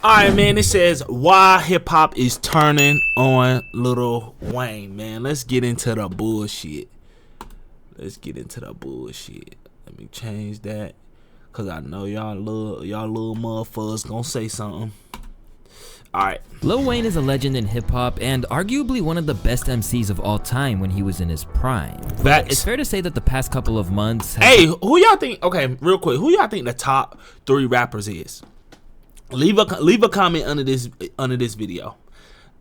Alright, man, it says why hip hop is turning on Lil Wayne, man. Let's get into the bullshit. Let me change that. Cause I know y'all little motherfuckers gonna say something. Alright. Lil Wayne is a legend in hip hop and arguably one of the best MCs of all time when he was in his prime. But it's fair to say that the past couple of months Hey, who y'all think, okay, real quick, who y'all think the top 3 rappers is? Leave a comment under this video.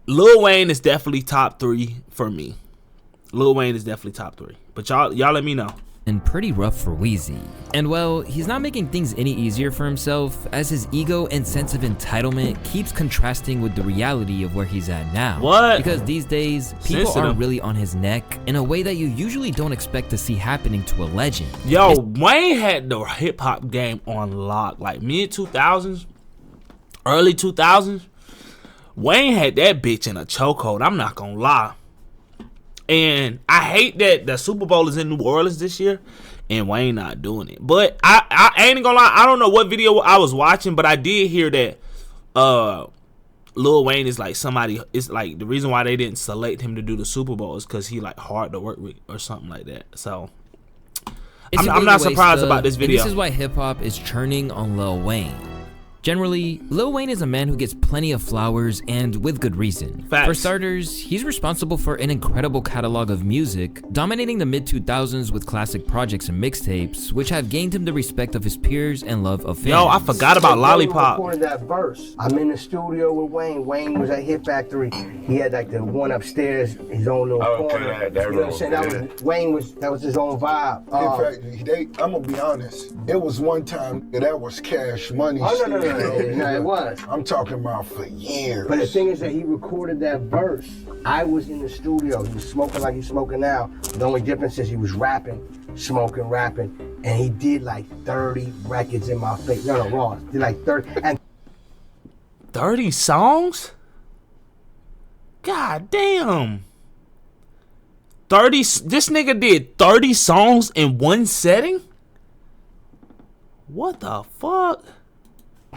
Lil Wayne is definitely top 3 for me. Lil Wayne is definitely top 3. But y'all let me know. And pretty rough for Wheezy. And well, he's not making things any easier for himself, as his ego and sense of entitlement keeps contrasting with the reality of where he's at now. What? Because these days, people are really on his neck in a way that you usually don't expect to see happening to a legend. Yo, Wayne had the hip hop game on lock, like mid 2000s, early 2000s. Wayne had that bitch in a chokehold. I'm not gonna lie. And I hate that the Super Bowl is in New Orleans this year and Wayne not doing it. But I ain't gonna lie, I don't know what video I was watching, but I did hear that Lil Wayne is like somebody, it's like the reason why they didn't select him to do the Super Bowl is because he like hard to work with or something like that. So I'm not surprised about this video. And this is why hip hop is churning on Lil Wayne. Generally, Lil Wayne is a man who gets plenty of flowers, and with good reason. Facts. For starters, he's responsible for an incredible catalog of music, dominating the mid-2000s with classic projects and mixtapes, which have gained him the respect of his peers and love of fans. Yo, I forgot about Lollipop. Recorded that verse. I'm in the studio with Wayne. Wayne was at Hit Factory. He had like the one upstairs, his own little corner. You know what I'm saying? That was his own vibe. Hit Factory, I'm gonna be honest. It was one time that was Cash Money. Oh, no, it was. I'm talking about for years. But the thing is that he recorded that verse. I was in the studio. He was smoking like he's smoking now. The only difference is he was rapping, smoking, rapping, and he did like 30 records in my face. No, wrong. He did like 30. And 30 songs? God damn. 30. This nigga did 30 songs in one setting? What the fuck?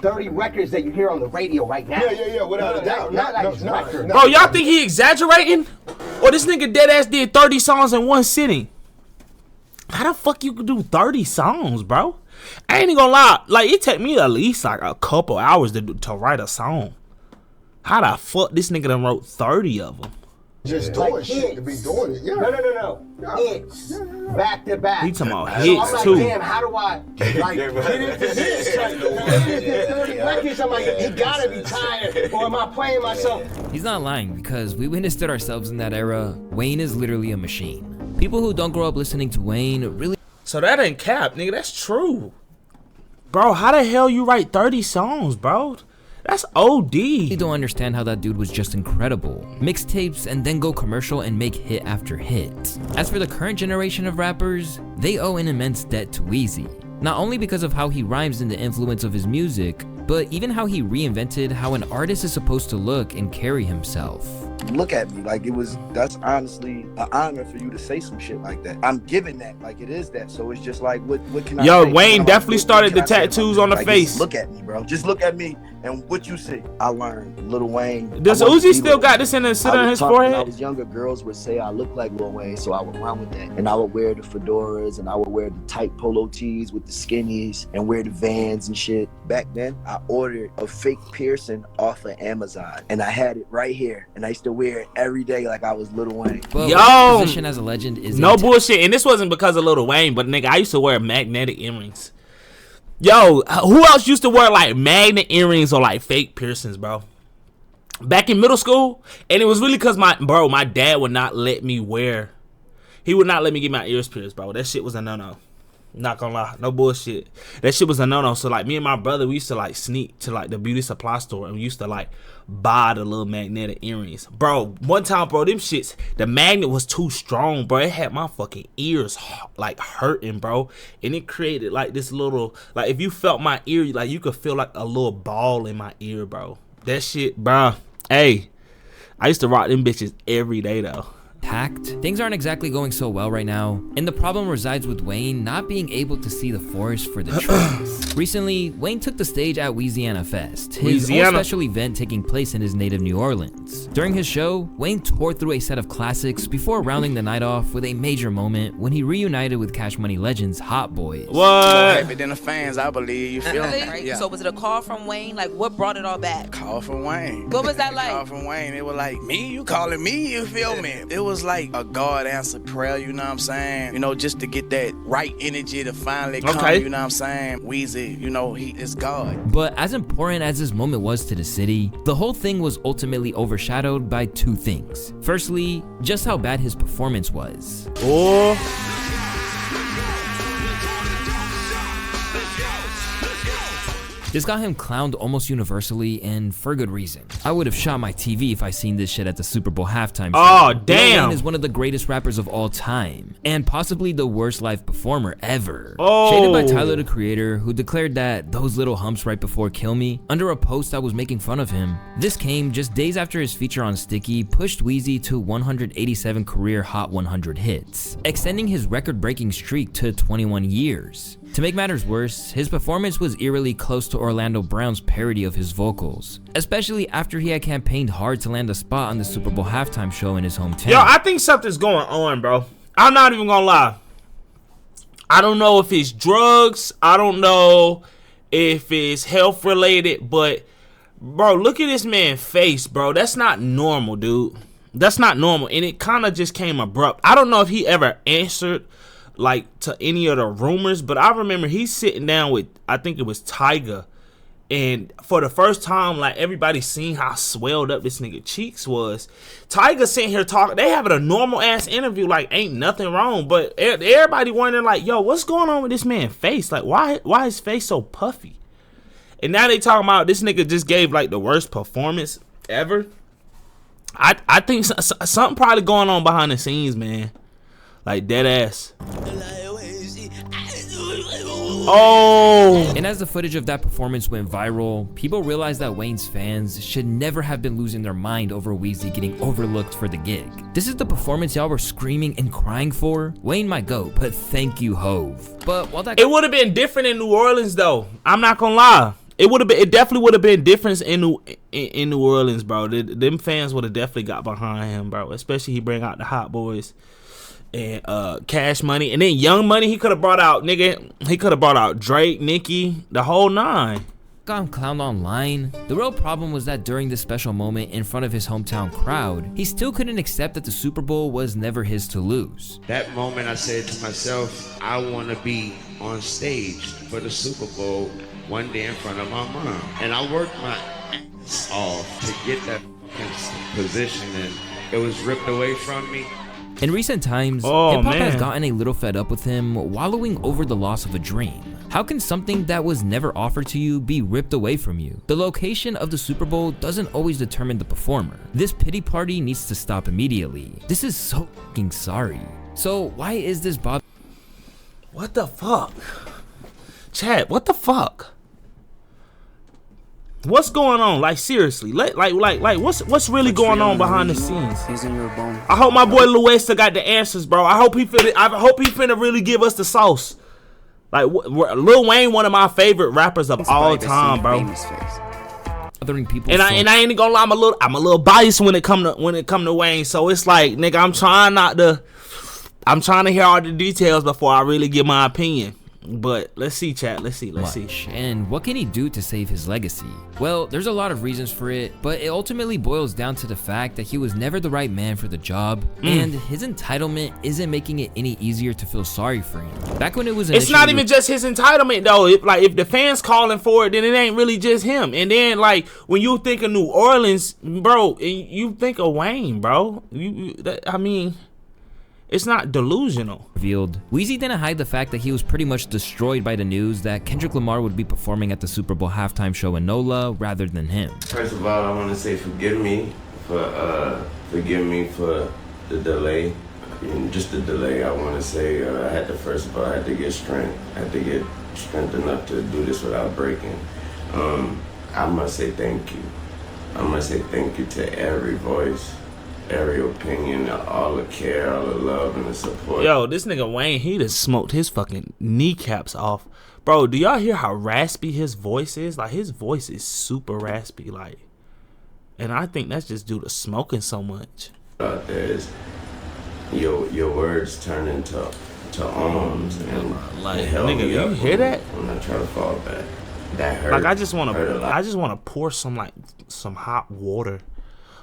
30 records that you hear on the radio right now. Yeah, without a doubt. Not like records. Bro, y'all think he exaggerating? Or this nigga dead ass did 30 songs in one sitting? How the fuck you could do 30 songs, bro? I ain't gonna lie. Like, it take me at least like a couple hours to write a song. How the fuck this nigga done wrote 30 of them? Just doing shit to be doing it. Yeah. No. Hits. Back to back. He talking about So hits I'm like, too. damn, how do I like get into this? Like, 30 records. I'm like, he gotta be tired. Or am I playing myself? He's not lying, because we witnessed it ourselves in that era. Wayne is literally a machine. People who don't grow up listening to Wayne really... So that ain't cap, nigga. That's true. Bro, how the hell you write 30 songs, bro? That's OD. You don't understand how that dude was just incredible. Mixtapes and then go commercial and make hit after hit. As for the current generation of rappers, they owe an immense debt to Wheezy. Not only because of how he rhymes and the influence of his music, but even how he reinvented how an artist is supposed to look and carry himself. Look at me, like that's honestly an honor for you to say some shit like that. I'm giving that, like it is that. So it's just like, what can I say? Yo, Wayne definitely started the tattoos on the face. Just look at me, bro. Just look at me and what you see. I learned Lil Wayne. Does Uzi still got this in sit on his forehead? When I was younger, girls would say I look like Lil Wayne, so I would run with that. And I would wear the fedoras and I would wear the tight polo tees with the skinnies and wear the Vans and shit. Back then, I ordered a fake piercing off of Amazon and I had it right here. And I used to wear it every day like I was Lil Wayne. But yo, position as a legend is no bullshit. And this wasn't because of Lil Wayne, but nigga, I used to wear magnetic earrings. Yo, who else used to wear like magnet earrings or like fake piercings, bro? Back in middle school, and it was really because my dad would not let me wear. He would not let me get my ears pierced, bro. That shit was a no-no. Not gonna lie, no bullshit. That shit was a no-no. So like me and my brother, we used to like sneak to like the beauty supply store and we used to like buy the little magnetic earrings. Bro, one time, bro, them shits, the magnet was too strong, bro. It had my fucking ears like hurting, bro. And it created like this little, like if you felt my ear, like you could feel like a little ball in my ear, bro. That shit, bro. Hey, I used to rock them bitches every day though. tact, things aren't exactly going so well right now, and the problem resides with Wayne not being able to see the forest for the trees. Recently, Wayne took the stage at Louisiana Fest, his own special event taking place in his native New Orleans. During his show, Wayne tore through a set of classics before rounding the night off with a major moment when he reunited with Cash Money legends Hot Boys. More happy than the fans, I believe. You feel me? Right? Yeah. So was it a call from Wayne? Like, what brought it all back? Call from Wayne. What was that like? Call from Wayne. It was like, me? You calling me? You feel me? It was like a God answered prayer, you know what I'm saying? You know, just to get that right energy to finally come, you know what I'm saying? Weezy, you know, he is God. But as important as this moment was to the city, the whole thing was ultimately overshadowed by two things. Firstly, just how bad his performance was. This got him clowned almost universally, and for good reason. I would have shot my TV if I seen this shit at the Super Bowl halftime show. Oh, damn. Wayne is one of the greatest rappers of all time, and possibly the worst live performer ever. Oh. Shaded by Tyler, the Creator, who declared that those little humps right before Kill Me, under a post that was making fun of him. This came just days after his feature on Sticky pushed Weezy to 187 career Hot 100 hits, extending his record-breaking streak to 21 years. To make matters worse, his performance was eerily close to Orlando Brown's parody of his vocals, especially after he had campaigned hard to land a spot on the Super Bowl halftime show in his hometown. Yo, I think something's going on, bro. I'm not even gonna lie. I don't know if it's drugs. I don't know if it's health related, but bro, look at this man's face, bro. That's not normal, dude. That's not normal, and it kind of just came abrupt. I don't know if he ever answered like to any of the rumors, but I remember he's sitting down with, I think it was Tyga, and for the first time, like, everybody seen how swelled up this nigga cheeks was. Tyga sitting here talking, they having a normal ass interview, like ain't nothing wrong, but everybody wondering like, yo, what's going on with this man's face? Like, why his face so puffy? And now they talking about this nigga just gave like the worst performance ever. I think something probably going on behind the scenes, man. Like, dead ass. Oh! And as the footage of that performance went viral, people realized that Wayne's fans should never have been losing their mind over Weezy getting overlooked for the gig. This is the performance y'all were screaming and crying for? Wayne might go, but thank you, Hove. But while that— It would have been different in New Orleans, though. I'm not gonna lie. It definitely would have been different in New Orleans, bro. Them fans would have definitely got behind him, bro. Especially he bring out the Hot Boys and Cash Money, and then Young Money. He could have brought out, nigga. He could have brought out Drake, Nicki, the whole nine. got him clowned online. The real problem was that during this special moment in front of his hometown crowd, he still couldn't accept that the Super Bowl was never his to lose. That moment I said to myself, I want to be on stage for the Super Bowl one day in front of my mom. And I worked my ass off to get that position, and it was ripped away from me. In recent times, hip-hop has gotten a little fed up with him wallowing over the loss of a dream. How can something that was never offered to you be ripped away from you? The location of the Super Bowl doesn't always determine the performer. This pity party needs to stop immediately. This is so fucking sorry. So why is this bother? What the fuck? Chad, what the fuck? What's going on? Like, seriously, like what's really going on behind the scenes? I hope my boy Luesta got the answers, bro. I hope he finna really give us the sauce. Like, Lil Wayne, one of my favorite rappers of all time, bro. People, and I ain't gonna lie, I'm a little biased when it come to Wayne. So it's like, nigga, I'm trying to hear all the details before I really give my opinion. But let's see, chat. Let's see. And what can he do to save his legacy? Well, there's a lot of reasons for it, but it ultimately boils down to the fact that he was never the right man for the job, and his entitlement isn't making it any easier to feel sorry for him. Back when it was it's not even just his entitlement, though. If the fans calling for it, then it ain't really just him. And then, like, when you think of New Orleans, bro, you think of Wayne, bro. I mean, it's not delusional. Revealed. Weezy didn't hide the fact that he was pretty much destroyed by the news that Kendrick Lamar would be performing at the Super Bowl halftime show in NOLA rather than him. First of all, I want to say forgive me for the delay. Just the delay. I want to say I had to get strength. I had to get strength enough to do this without breaking. I must say thank you. I must say thank you to every voice every opinion, all the care, all the love, and the support. Yo, this nigga Wayne, he just smoked his fucking kneecaps off. Bro, do y'all hear how raspy his voice is? Like, his voice is super raspy, like. And I think that's just due to smoking so much. Out there is your words turn into arms and like, held nigga, me you up hear that? when I try to fall back. That hurt. Like, I just want hurt a lot. to pour some hot water,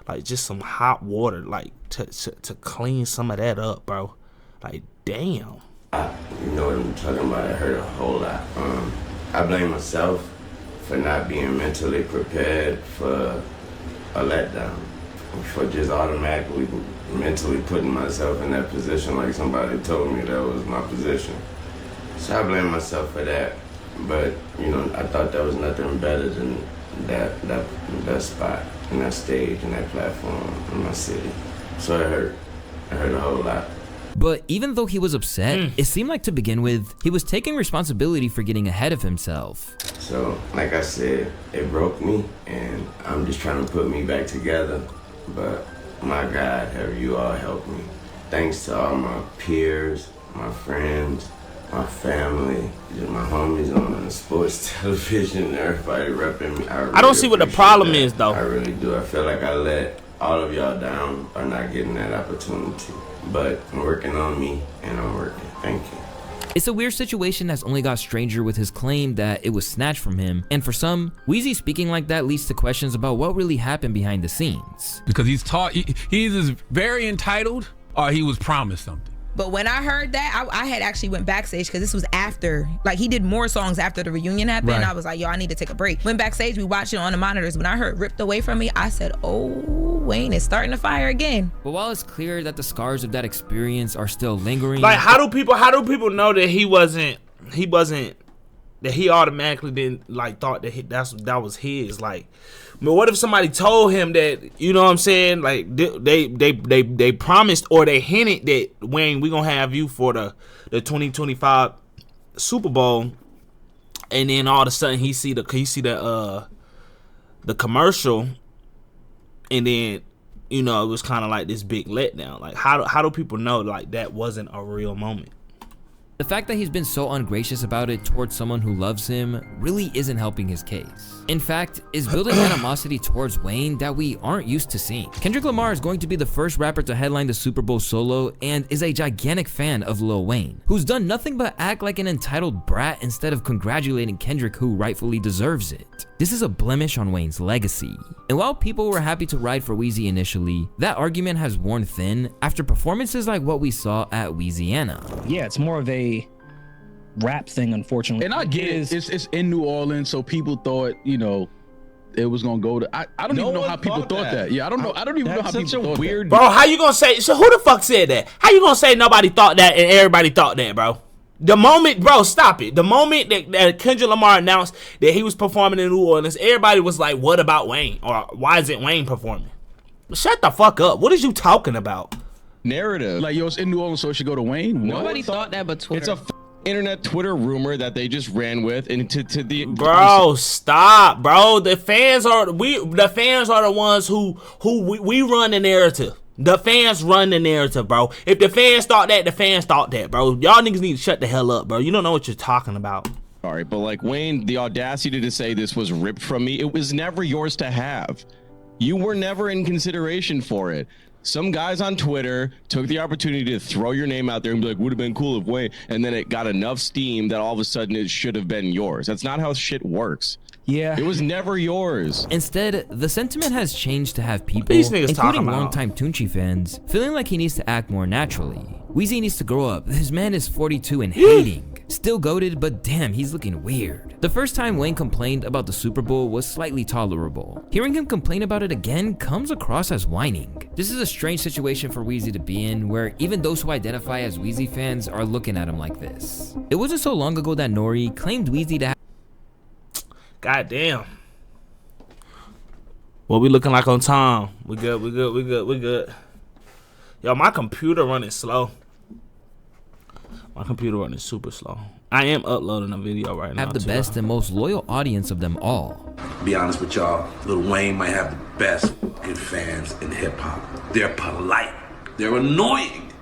like just some hot water, like to clean some of that up, bro. Like, damn. You know what I'm talking about? It hurt a whole lot. I blame myself for not being mentally prepared for a letdown, for just automatically mentally putting myself in that position like somebody told me that was my position. So I blame myself for that. But, you know, I thought there was nothing better than that spot and that stage and that platform in my city. So it hurt. It hurt a whole lot. But even though he was upset, it seemed like to begin with, he was taking responsibility for getting ahead of himself. So, like I said, it broke me, and I'm just trying to put me back together. But my God, have you all helped me. Thanks to all my peers, my friends, my family, just my homies on the sports television, everybody repping me. I don't see what the problem is, though. I really do. I feel like I let all of y'all down by not getting that opportunity. But I'm working on me, and I'm working. Thank you. It's a weird situation that's only got stranger with his claim that it was snatched from him, and for some, Weezy speaking like that leads to questions about what really happened behind the scenes. Because he's either very entitled or he was promised something. But when I heard that, I had actually went backstage because this was after, like, he did more songs after the reunion happened. Right. I was like, yo, I need to take a break. Went backstage, we watched it on the monitors. When I heard Ripped Away From Me, I said, oh, Wayne is starting to fire again. But while it's clear that the scars of that experience are still lingering, Like, how do people know that he wasn't that he automatically didn't like thought that that was his? Like, I mean, what if somebody told him that, you know what I'm saying? Like, they promised or they hinted that, Wayne, we gonna have you for the 2025 Super Bowl, and then all of a sudden he see the commercial, and then, you know, it was kind of like this big letdown. Like, how do people know like that wasn't a real moment? the fact that he's been so ungracious about it towards someone who loves him really isn't helping his case. In fact, is building animosity towards Wayne that we aren't used to seeing. Kendrick Lamar is going to be the first rapper to headline the Super Bowl solo and is a gigantic fan of Lil Wayne, who's done nothing but act like an entitled brat instead of congratulating Kendrick, who rightfully deserves it. This is a blemish on Wayne's legacy. And while people were happy to ride for Weezy initially, that argument has worn thin after performances like what we saw at Weeziana. Yeah, it's more of a rap thing, unfortunately. And I get it. It's in New Orleans, so people thought, you know, it was gonna go to. I don't even know how people thought that. Yeah, I don't know. I don't even know how people thought that. Bro, how you gonna say? So who the fuck said that? How you gonna say nobody thought that and everybody thought that, bro? The moment, bro, stop it. The moment that Kendrick Lamar announced that he was performing in New Orleans, everybody was like, "What about Wayne? Or why isn't Wayne performing?" Shut the fuck up. What is you talking about? Narrative. Like, yo, it's in New Orleans, so it should go to Wayne. Nobody thought that, but Twitter. It's a internet Twitter rumor that they just ran with, and to the bro, stop, bro. The fans are the ones who we run the narrative. The fans run the narrative, bro. If the fans thought that, the fans thought that, bro. Y'all niggas need to shut the hell up, bro. You don't know what you're talking about. All right, but like Wayne, the audacity to say this was ripped from me. It was never yours to have. You were never in consideration for it. Some guys on Twitter took the opportunity to throw your name out there and be like, would have been cool if Wayne, and then it got enough steam that all of a sudden it should have been yours. That's not how shit works. Yeah. It was never yours. Instead, the sentiment has changed to have people, These niggas including longtime Tunchi fans, feeling like he needs to act more naturally. Weezy needs to grow up. This man is 42 and hating. Still goated, but damn, he's looking weird. The first time Wayne complained about the Super Bowl was slightly tolerable. Hearing him complain about it again comes across as whining. This is a strange situation for Weezy to be in, where even those who identify as Weezy fans are looking at him like this. It wasn't so long ago that Nori claimed Weezy to have. God damn. What we looking like on time? We good. Yo, my computer running slow. My computer running super slow. I am uploading a video right now. Have the best and most loyal audience of them all. Be honest with y'all, Lil Wayne might have the best good fans in hip hop. They're polite. They're annoying,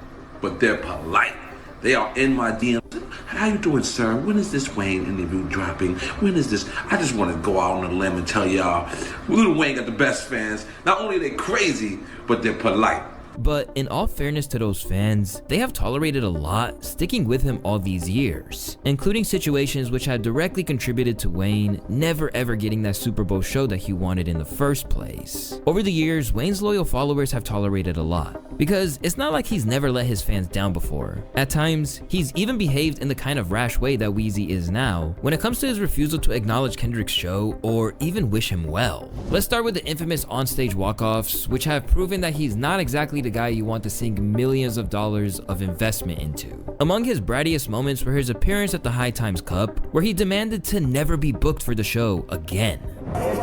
but they're polite. They are in my DM. How you doing, sir? When is this Wayne interview dropping? When is this? I just want to go out on a limb and tell y'all, Lil Wayne got the best fans. Not only are they crazy, but they're polite. But in all fairness to those fans, they have tolerated a lot, sticking with him all these years, including situations which had directly contributed to Wayne never ever getting that Super Bowl show that he wanted in the first place. Over the years, Wayne's loyal followers have tolerated a lot, because it's not like he's never let his fans down before. At times, he's even behaved in the kind of rash way that Weezy is now when it comes to his refusal to acknowledge Kendrick's show or even wish him well. Let's start with the infamous onstage walk-offs, which have proven that he's not exactly the guy you want to sink millions of dollars of investment into. Among his brattiest moments were his appearance at the High Times Cup, where he demanded to never be booked for the show again. Don't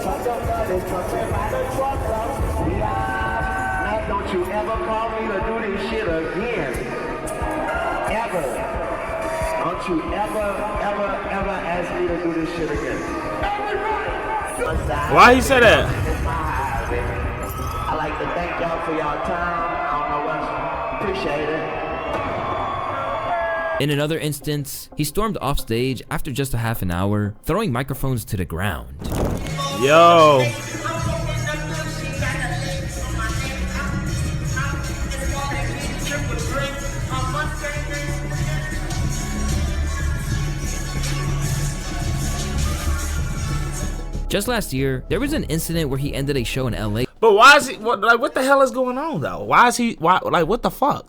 you ever call me to do this shit again. Ever. Don't you ever ask me to do this shit again. Why he said that? I like to thank y'all for y'all time. I don't know what. Appreciate it. In another instance, he stormed off stage after just a half an hour, throwing microphones to the ground. Yo. Just last year, there was an incident where he ended a show in LA. But why is he, what the hell is going on though? Why, what the fuck?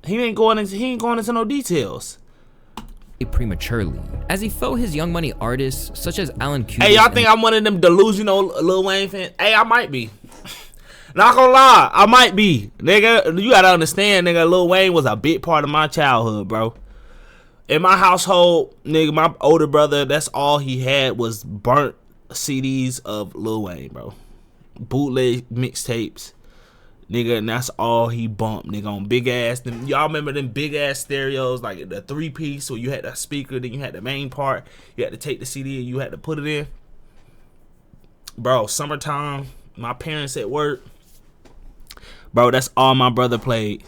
He ain't going into no details. Prematurely, as he felt his Young Money artists such as Alan Q. Hey, y'all think I'm one of them delusional Lil Wayne fans? Hey, I might be. Not gonna lie, I might be. Nigga, you gotta understand, nigga, Lil Wayne was a big part of my childhood, bro. In my household, nigga, my older brother, that's all he had was burnt CDs of Lil Wayne, bro. Bootleg mixtapes. Nigga, and that's all he bumped, nigga, on big ass. Y'all remember them big ass stereos, like the 3-piece, where you had the speaker, then you had the main part. You had to take the CD and you had to put it in. Bro, summertime, my parents at work. Bro, that's all my brother played.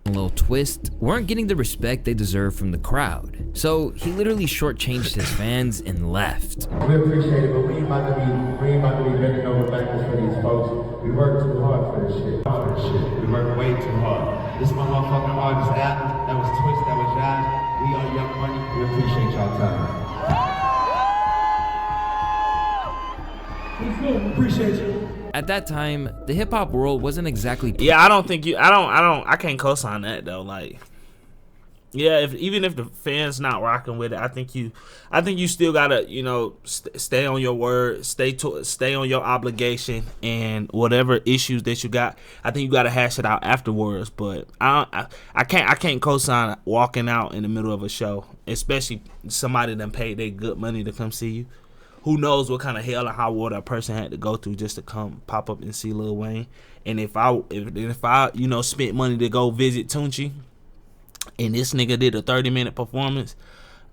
Little Twist weren't getting the respect they deserve from the crowd, so he literally shortchanged his fans and left. We appreciate it, but we ain't about to be bending over backwards for these folks. We work too hard for this shit. We work way too hard. This is my motherfucking artist album. That was Twist, that was Josh. We are Young Money. We appreciate y'all time. Appreciate you. At that time, the hip hop world wasn't exactly. Yeah, I can't co-sign that though. Like, yeah, even if the fans not rocking with it, I think you still gotta, stay on your word, stay on your obligation, and whatever issues that you got, I think you gotta hash it out afterwards. But I can't co-sign walking out in the middle of a show, especially somebody that paid their good money to come see you. Who knows what kind of hell and high water a person had to go through just to come pop up and see Lil Wayne. And if I spent money to go visit Tunchi, and this nigga did a 30-minute performance,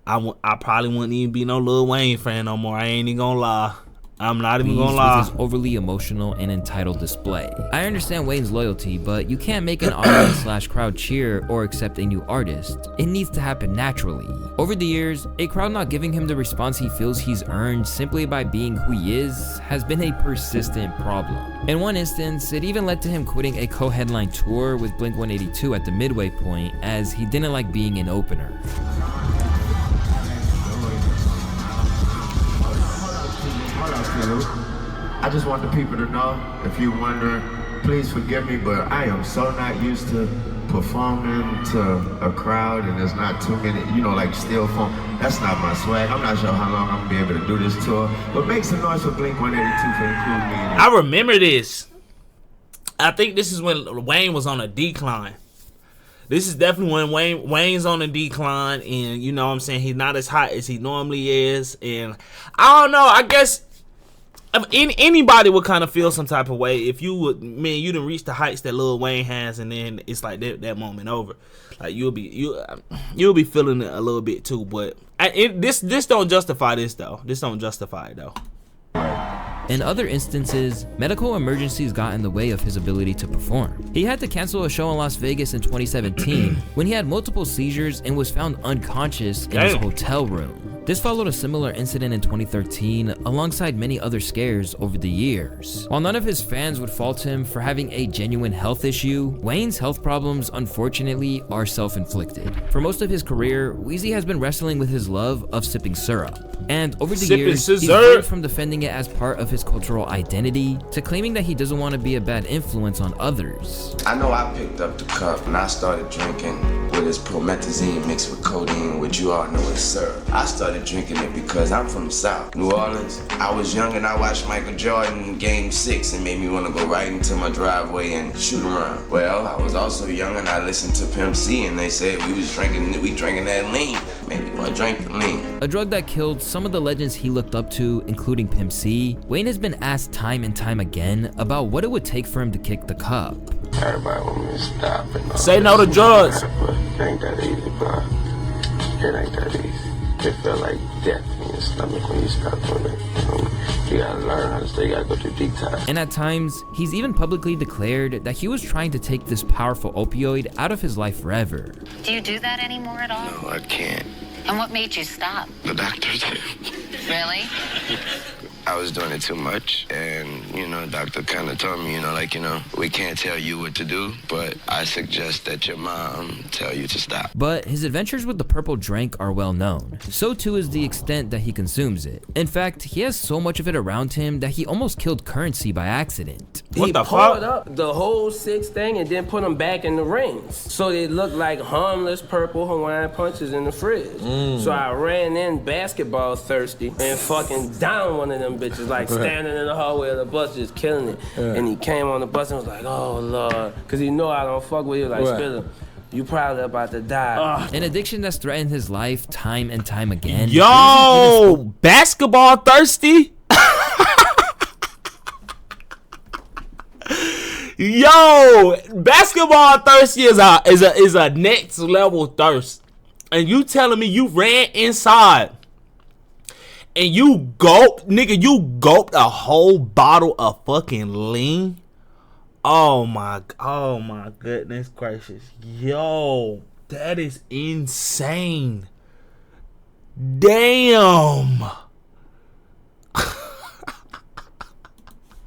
I probably wouldn't even be no Lil Wayne fan no more. I ain't even gonna lie. I'm not even gonna lie. With his overly emotional and entitled display. I understand Wayne's loyalty, but you can't make an audience/crowd cheer or accept a new artist. It needs to happen naturally. Over the years, a crowd not giving him the response he feels he's earned simply by being who he is has been a persistent problem. In one instance, it even led to him quitting a co-headline tour with Blink-182 at the midway point, as he didn't like being an opener. I just want the people to know, if you're wondering, please forgive me, but I am so not used to performing to a crowd and there's not too many, like still phone. That's not my swag. I'm not sure how long I'm gonna be able to do this tour, but make some noise for Blink-182 for including me in it. I remember this. I think this is when Wayne was on a decline. This is definitely when Wayne's on a decline, and he's not as hot as he normally is. And I don't know, I guess Anybody would kind of feel some type of way if you would, man, you didn't reach the heights that Lil Wayne has, and then it's like that moment over. Like you'll be feeling it a little bit too. But this don't justify this though. This don't justify it though. In other instances, medical emergencies got in the way of his ability to perform. He had to cancel a show in Las Vegas in 2017 when he had multiple seizures and was found unconscious in his hotel room. This followed a similar incident in 2013 alongside many other scares over the years. While none of his fans would fault him for having a genuine health issue, Wayne's health problems unfortunately are self-inflicted. For most of his career, Weezy has been wrestling with his love of sipping syrup. And over the years, he's varied from defending it as part of his cultural identity to claiming that he doesn't want to be a bad influence on others. I know I picked up the cup and I started drinking with this promethazine mixed with codeine, which you all know is syrup. I started drinking it because I'm from the South, New Orleans. I was young and I watched Michael Jordan Game 6 and made me want to go right into my driveway and shoot around. Well, I was also young and I listened to Pimp C and they said we drinking that lean. Maybe we'll drink the lean. A drug that killed some of the legends he looked up to, including Pimp C, Wayne has been asked time and time again about what it would take for him to kick the cup. Everybody want me to stop and say no to drugs. But it ain't that easy, bro. It ain't that easy. It felt like death in your stomach when you stop doing it. You gotta learn how to stay, you gotta go through detox. And at times, he's even publicly declared that he was trying to take this powerful opioid out of his life forever. Do you do that anymore at all? No, I can't. And what made you stop? The doctor did. Really? I was doing it too much, and the doctor kind of told me, we can't tell you what to do, but I suggest that your mom tell you to stop. But his adventures with the purple drink are well known. So too is the extent that he consumes it. In fact, he has so much of it around him that he almost killed Currency by accident. He poured up the whole 6 thing and then put them back in the rings. So they looked like harmless purple Hawaiian punches in the fridge. So I ran in basketball thirsty and fucking down one of them bitches, like standing in the hallway of the bus just killing it. And he came on the bus and was like, oh Lord, because he know I don't fuck with you, like Spiller. You probably about to die. An addiction that's threatened his life time and time again. Yo, basketball thirsty? Yo, basketball thirsty is a next level thirst. And you telling me you ran inside and you gulped a whole bottle of fucking lean? Oh my goodness gracious. Yo, that is insane. Damn.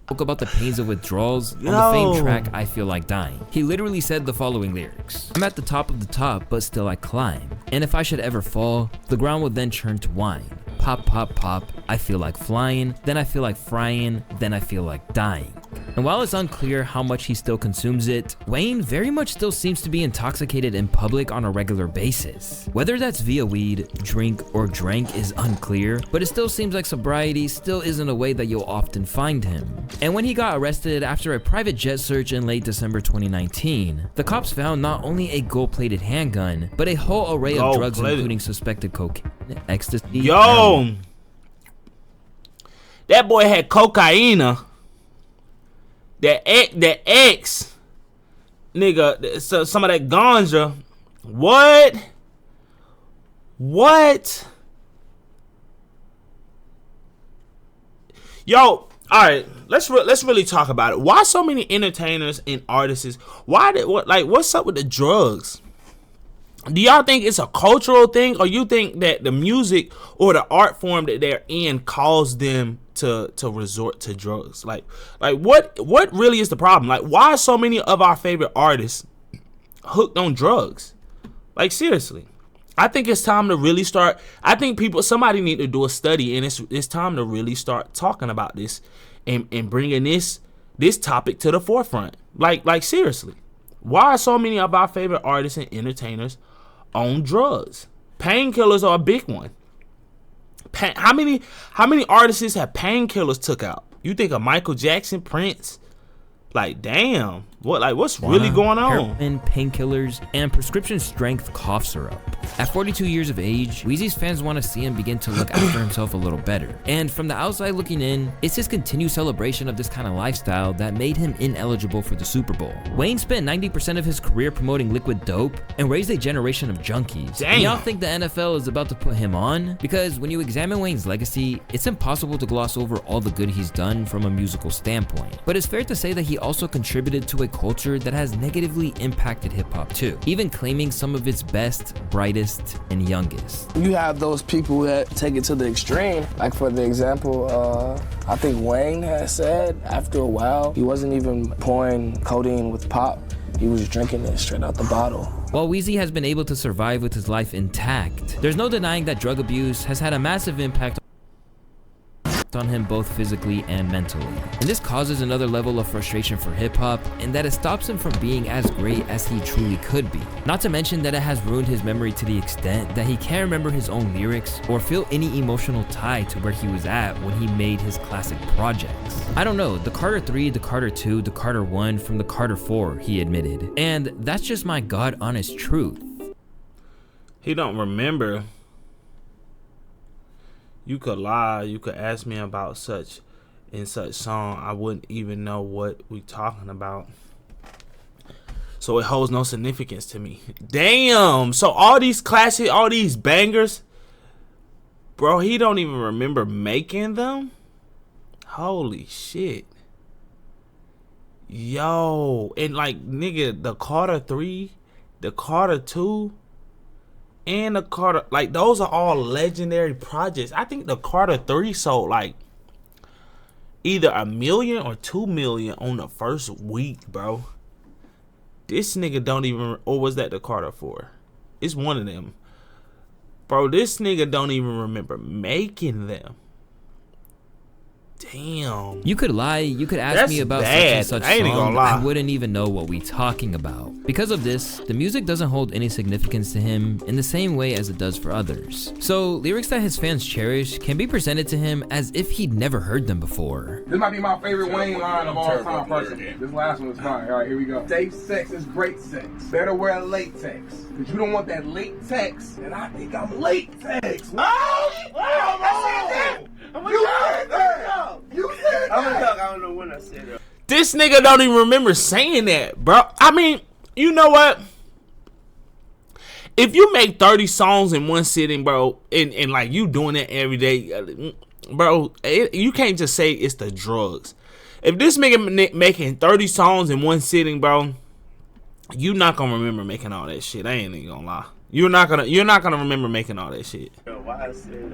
Spoke about the pains of withdrawals on the famed track I Feel Like Dying. He literally said the following lyrics: I'm at the top of the top, but still I climb. And if I should ever fall, the ground will then turn to wine. Pop, pop, pop, I feel like flying, then I feel like frying, then I feel like dying. And while it's unclear how much he still consumes it, Wayne very much still seems to be intoxicated in public on a regular basis. Whether that's via weed, drink, or drank is unclear, but it still seems like sobriety still isn't a way that you'll often find him. And when he got arrested after a private jet search in late December 2019, the cops found not only a gold-plated handgun, but a whole array of drugs including suspected cocaine, ecstasy. Yo, that boy had cocaine. That X, nigga, so some of that ganja. What? Yo, all right, let's really talk about it. Why so many entertainers and artists? What's up with the drugs? Do y'all think it's a cultural thing, or you think that the music or the art form that they're in caused them to resort to drugs? Like what really is the problem? Like, why are so many of our favorite artists hooked on drugs? Like, seriously, I think it's time to really start. I think somebody need to do a study, and it's time to really start talking about this and bringing this topic to the forefront. Like seriously, why are so many of our favorite artists and entertainers on drugs? Painkillers are a big one. How many artists have painkillers took out? You think of Michael Jackson, Prince? Like, damn, what's really going on? Heroin, painkillers, and prescription strength cough syrup. At 42 years of age, Weezy's fans want to see him begin to look after himself a little better. And from the outside looking in, it's his continued celebration of this kind of lifestyle that made him ineligible for the Super Bowl. Wayne spent 90% of his career promoting liquid dope and raised a generation of junkies. Damn. And y'all think the NFL is about to put him on? Because when you examine Wayne's legacy, it's impossible to gloss over all the good he's done from a musical standpoint. But it's fair to say that he also contributed to a culture that has negatively impacted hip-hop too, even claiming some of its best, brightest, and youngest. You have those people that take it to the extreme. Like for the example, I think Wayne has said after a while, he wasn't even pouring codeine with pop. He was drinking it straight out the bottle. While Weezy has been able to survive with his life intact, there's no denying that drug abuse has had a massive impact on him both physically and mentally. And this causes another level of frustration for hip-hop, and that it stops him from being as great as he truly could be. Not to mention that it has ruined his memory to the extent that he can't remember his own lyrics or feel any emotional tie to where he was at when he made his classic projects. I don't know, the Carter 3, the Carter 2, the Carter 1 from the Carter 4, he admitted. And that's just my God honest truth. He don't remember. You could lie, you could ask me about such and such song, I wouldn't even know what we talking about. So it holds no significance to me. Damn, so all these classic, all these bangers, bro, he don't even remember making them? Holy shit. Yo, and like, nigga, the Carter 3, the Carter 2, and the Carter, like, those are all legendary projects. I think the Carter 3 sold like either 1 million or 2 million on the first week, bro. This nigga don't even, or was that the Carter 4? It's one of them. Bro, this nigga don't even remember making them. Damn. You could lie, you could ask me about such and such song, I wouldn't even know what we talking about. Because of this, the music doesn't hold any significance to him in the same way as it does for others. So lyrics that his fans cherish can be presented to him as if he'd never heard them before. This might be my favorite Wayne line of all time personally. This last one is fine. All right, here we go. Safe sex is great sex. Better wear latex. Because you don't want that latex, and I think I'm latex. You said that. You said that. I don't know when I said that. This nigga don't even remember saying that, bro. I mean, you know what? If you make 30 songs in one sitting, bro, and like you doing it every day, bro, you can't just say it's the drugs. If this nigga making 30 songs in one sitting, bro, you not gonna remember making all that shit. I ain't even gonna lie. You're not gonna remember making all that shit. Why I said it?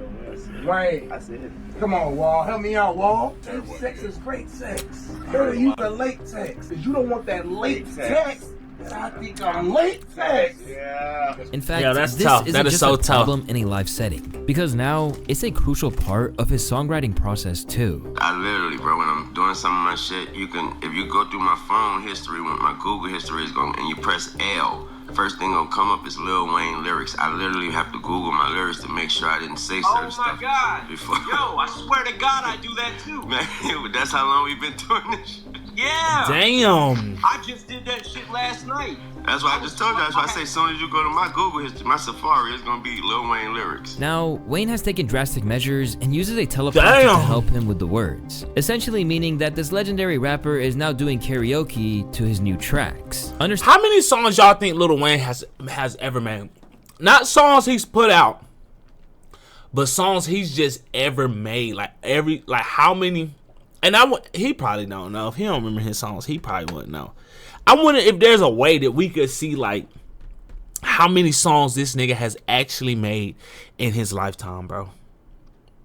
Wait. I said it. Come on, Wall. Help me out, Wall. Safe sex is great sex. Better use the latex. Because you don't want that latex. And I think I'm latex. Yeah. In fact, yeah, that's this tough. isn't That is just so a tough. problem in a live setting, because now it's a crucial part of his songwriting process too. I literally, bro, when I'm doing some of my shit, you can, if you go through my phone history, when my Google history is going, and you press L, first thing gonna come up is Lil Wayne lyrics. I literally have to Google my lyrics to make sure I didn't say certain stuff. Oh my God. Before. Yo, I swear to God I do that too. Man, that's how long we've been doing this shit. Yeah. Damn. I just did that shit last night. That's why I just told you. That's why I say as soon as you go to my Google history, my Safari, it's gonna be Lil Wayne lyrics. Now, Wayne has taken drastic measures and uses a teleprompter to help him with the words, essentially meaning that this legendary rapper is now doing karaoke to his new tracks. How many songs y'all think Lil Wayne has ever made? Not songs he's put out, but songs he's just ever made. Like how many? And he probably don't know. If he don't remember his songs, he probably wouldn't know. I wonder if there's a way that we could see like how many songs this nigga has actually made in his lifetime, bro.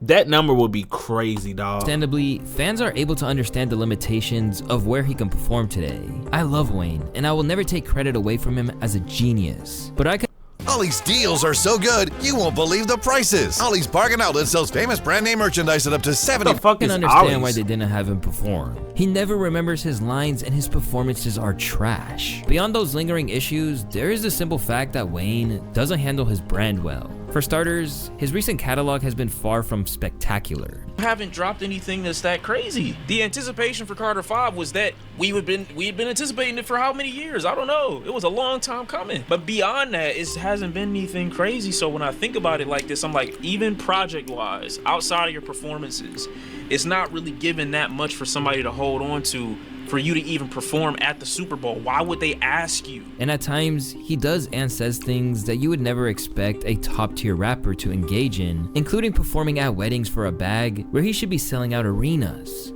That number would be crazy, dog. Understandably, fans are able to understand the limitations of where he can perform today. I love Wayne, and I will never take credit away from him as a genius. But I can Ollie's deals are so good, you won't believe the prices. Ollie's Bargain Outlet sells famous brand name merchandise at up to 70%. I can understand why they didn't have him perform. He never remembers his lines and his performances are trash. Beyond those lingering issues, there is the simple fact that Wayne doesn't handle his brand well. For starters, his recent catalog has been far from spectacular. Haven't dropped anything that's that crazy. The anticipation for Carter 5 was that we had been anticipating it for how many years? I don't know. It was a long time coming. But beyond that, it hasn't been anything crazy. So when I think about it like this, I'm like, even project-wise, outside of your performances, it's not really given that much for somebody to hold on to for you to even perform at the Super Bowl. Why would they ask you? And at times, he does and says things that you would never expect a top-tier rapper to engage in, including performing at weddings for a bag where he should be selling out arenas.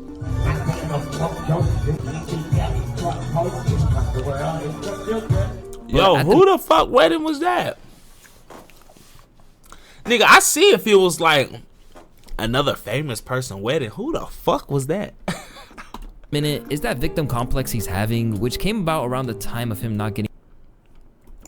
Yo, who the fuck wedding was that? Nigga, I see if it was like another famous person wedding. Who the fuck was that? Minute is that victim complex he's having, which came about around the time of him not getting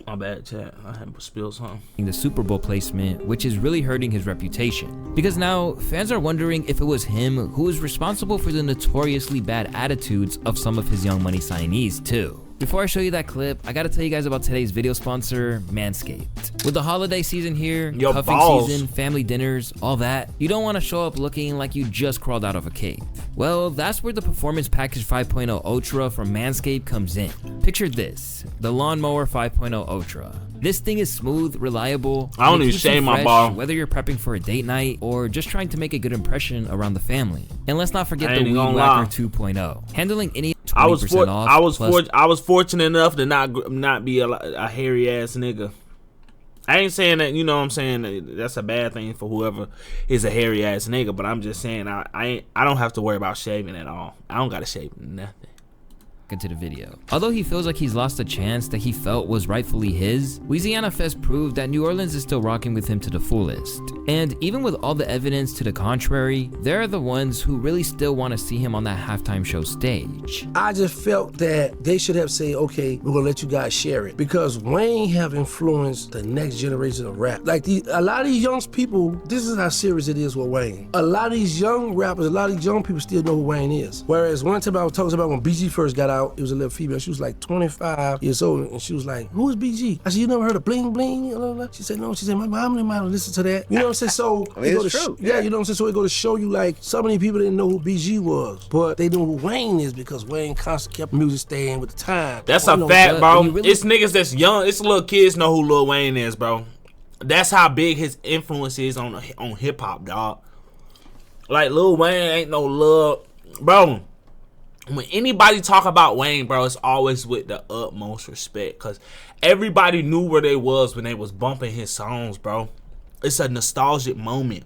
my bad, chat. I had to spill something. The Super Bowl placement, which is really hurting his reputation. Because now, fans are wondering if it was him who was responsible for the notoriously bad attitudes of some of his Young Money signees too. Before I show you that clip, I gotta tell you guys about today's video sponsor, Manscaped. With the holiday season here, cuffing season, family dinners, all that, you don't want to show up looking like you just crawled out of a cave. Well, that's where the Performance Package 5.0 Ultra from Manscaped comes in. Picture this, the Lawnmower 5.0 Ultra. This thing is smooth, reliable. I don't even shave my ball. Whether you're prepping for a date night or just trying to make a good impression around the family. And let's not forget the Weed Whacker 2.0, handling any 20% off. I was fortunate enough to not be a hairy ass nigga. I ain't saying that, you know what I'm saying, that's a bad thing for whoever is a hairy ass nigga, but I'm just saying I don't have to worry about shaving at all. I don't gotta shave nothing. Into the video. Although he feels like he's lost a chance that he felt was rightfully his, Louisiana Fest proved that New Orleans is still rocking with him to the fullest. And even with all the evidence to the contrary, there are the ones who really still want to see him on that halftime show stage. I just felt that they should have said, okay, we're gonna let you guys share it, because Wayne have influenced the next generation of rap. Like a lot of these young people, this is how serious it is with Wayne. A lot of these young rappers, a lot of these young people still know who Wayne is. Whereas one time I was talking about when BG first got out, it was a little female. She was like 25 years old, and she was like, "Who is BG?" I said, "You never heard of Bling Bling?" She said, "No." She said, "My mom didn't mind to listen to that." You know what I'm saying? So I mean, it's true. Yeah, you know what I'm saying. So it go to show you, like, so many people didn't know who BG was, but they knew who Wayne is because Wayne constantly kept music staying with the time. That's a fact, bro. It's niggas that's young. It's little kids know who Lil Wayne is, bro. That's how big his influence is on hip hop, dog. Like, Lil Wayne ain't no love, bro. When anybody talk about Wayne, bro, it's always with the utmost respect, because everybody knew where they was when they was bumping his songs, bro. It's a nostalgic moment.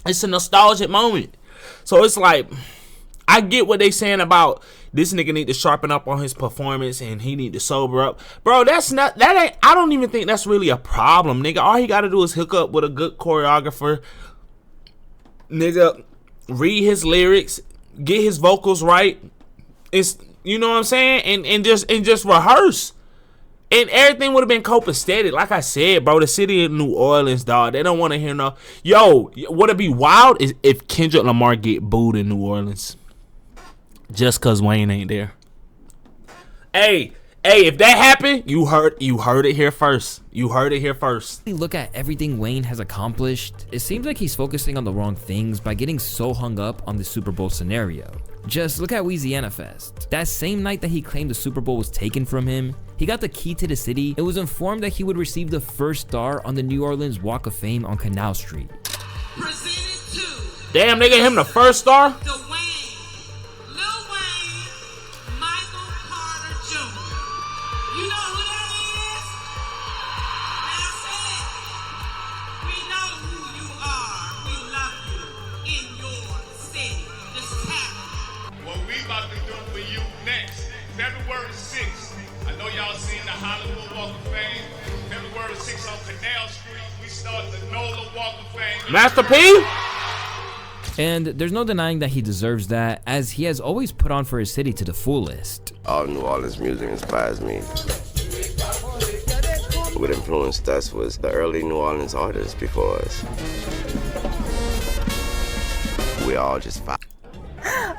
It's a nostalgic moment. So it's like, I get what they saying about this nigga need to sharpen up on his performance and he need to sober up. Bro, I don't even think that's really a problem, nigga. All he got to do is hook up with a good choreographer, nigga, read his lyrics, get his vocals right. It's, you know what I'm saying, and just rehearse, and everything would have been copacetic. Like I said, bro, the city of New Orleans, dog, they don't want to hear no. Yo, would it be wild is if Kendrick Lamar get booed in New Orleans just cause Wayne ain't there? Hey, if that happened, you heard it here first. You heard it here first. Look at everything Wayne has accomplished. It seems like he's focusing on the wrong things by getting so hung up on the Super Bowl scenario. Just look at Louisiana Fest. That same night that he claimed the Super Bowl was taken from him, he got the key to the city and was informed that he would receive the first star on the New Orleans Walk of Fame on Canal Street. Damn, they gave him the first star? February 6th, I know y'all seen the Hollywood Walk of Fame. February 6th on Canal Street, we start the NOLA Walk of Fame. Master P? And there's no denying that he deserves that, as he has always put on for his city to the fullest. All New Orleans music inspires me. What influenced us was the early New Orleans artists before us. We all just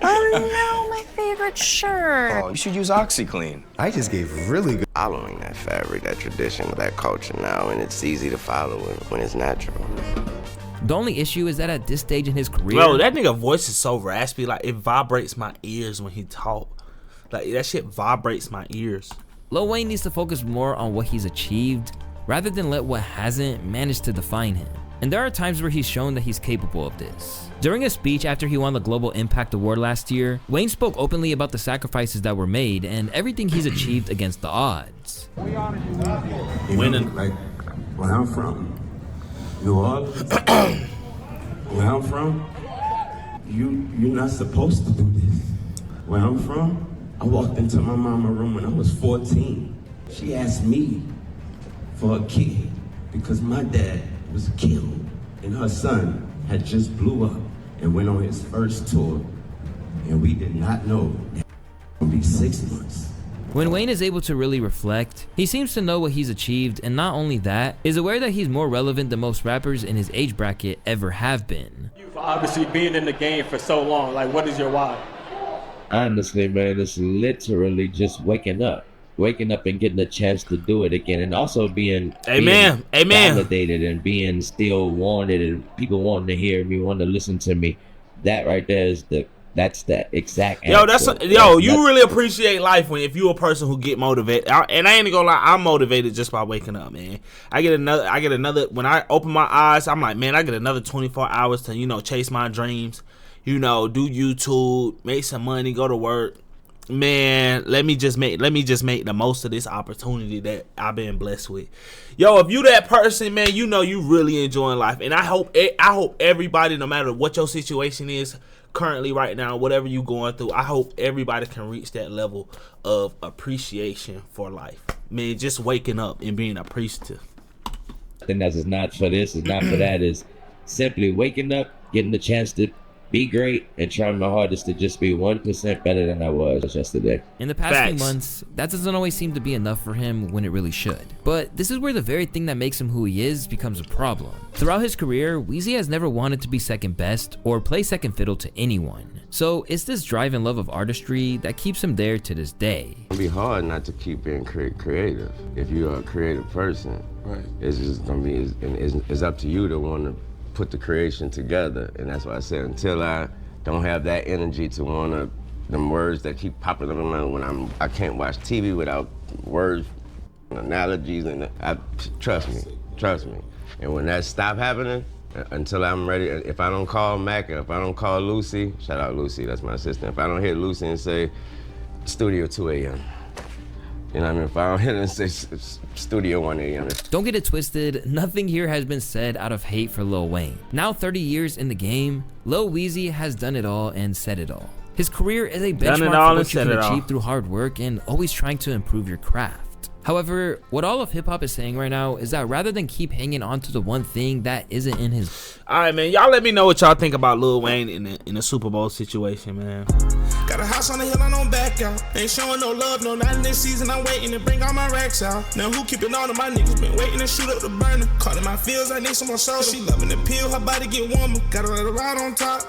Oh no, my favorite not sure. Oh, you should use OxyClean. I just gave really good. Following that fabric, that tradition, that culture now, and it's easy to follow when it's natural. The only issue is that at this stage in his career, bro, that nigga voice is so raspy, like it vibrates my ears when he talk. Like that shit vibrates my ears. Lil Wayne needs to focus more on what he's achieved rather than let what hasn't manage to define him. And there are times where he's shown that he's capable of this. During a speech after he won the Global Impact Award last year, Wayne spoke openly about the sacrifices that were made and everything he's achieved against the odds. Winning, like where I'm from, New Orleans, where I'm from, you're not supposed to do this. Where I'm from, I walked into my mama's room when I was 14. She asked me for a kid because my dad was killed and her son had just blew up and went on his first tour, and we did not know that it would be 6 months. When Wayne is able to really reflect, he seems to know what he's achieved, and not only that, is aware that he's more relevant than most rappers in his age bracket ever have been. For obviously being in the game for so long, like what is your why? Honestly, man, it's literally just waking up and getting a chance to do it again, and also being validated and being still wanted, and people wanting to hear me, wanting to listen to me. That right there is that's the exact answer. You really appreciate life if you're a person who get motivated. And I ain't gonna lie, I'm motivated just by waking up, man. I get another when I open my eyes, I'm like, man, I get another 24 hours to, chase my dreams, do YouTube, make some money, go to work. Man, let me just make the most of this opportunity that I've been blessed with. Yo, if you that person, man, you really enjoying life. And I hope everybody, no matter what your situation is currently right now, whatever you going through, I hope everybody can reach that level of appreciation for life. Man, just waking up and being appreciative. I think that's not for this, it's not for that. It's simply waking up, getting the chance to be great, and trying my hardest to just be 1% better than I was yesterday. In the past few months, that doesn't always seem to be enough for him when it really should. But this is where the very thing that makes him who he is becomes a problem. Throughout his career, Weezy has never wanted to be second best or play second fiddle to anyone. So it's this drive and love of artistry that keeps him there to this day. It'd be hard not to keep being creative if you're a creative person. Right. It's just, it's up to you to want to put the creation together, and that's why I said until I don't have that energy to want to, them words that keep popping up in my mind when I can't watch TV without words, analogies, and trust me. And when that stop happening, until I'm ready, if I don't call Mac, if I don't call Lucy, shout out Lucy, that's my assistant. If I don't hit Lucy and say studio 2 a.m. You know what I mean? If I don't hit and say studio 1 a.m. Don't get it twisted, nothing here has been said out of hate for Lil Wayne. Now 30 years in the game, Lil Weezy has done it all and said it all. His career is a benchmark for what you can achieve through hard work and always trying to improve your craft. However, what all of hip-hop is saying right now is that rather than keep hanging on to the one thing that isn't in his... Alright, man, y'all let me know what y'all think about Lil Wayne in the Super Bowl situation, man. Got a house on the hill, I don't back out. Ain't showing no love, no, not in this season. I'm waiting to bring all my racks out. Now who keeping all of my niggas? Been waiting to shoot up the burner. Caught in my fields, I need some more soda. She loving the pill, her body get warmer. Got her ride on top.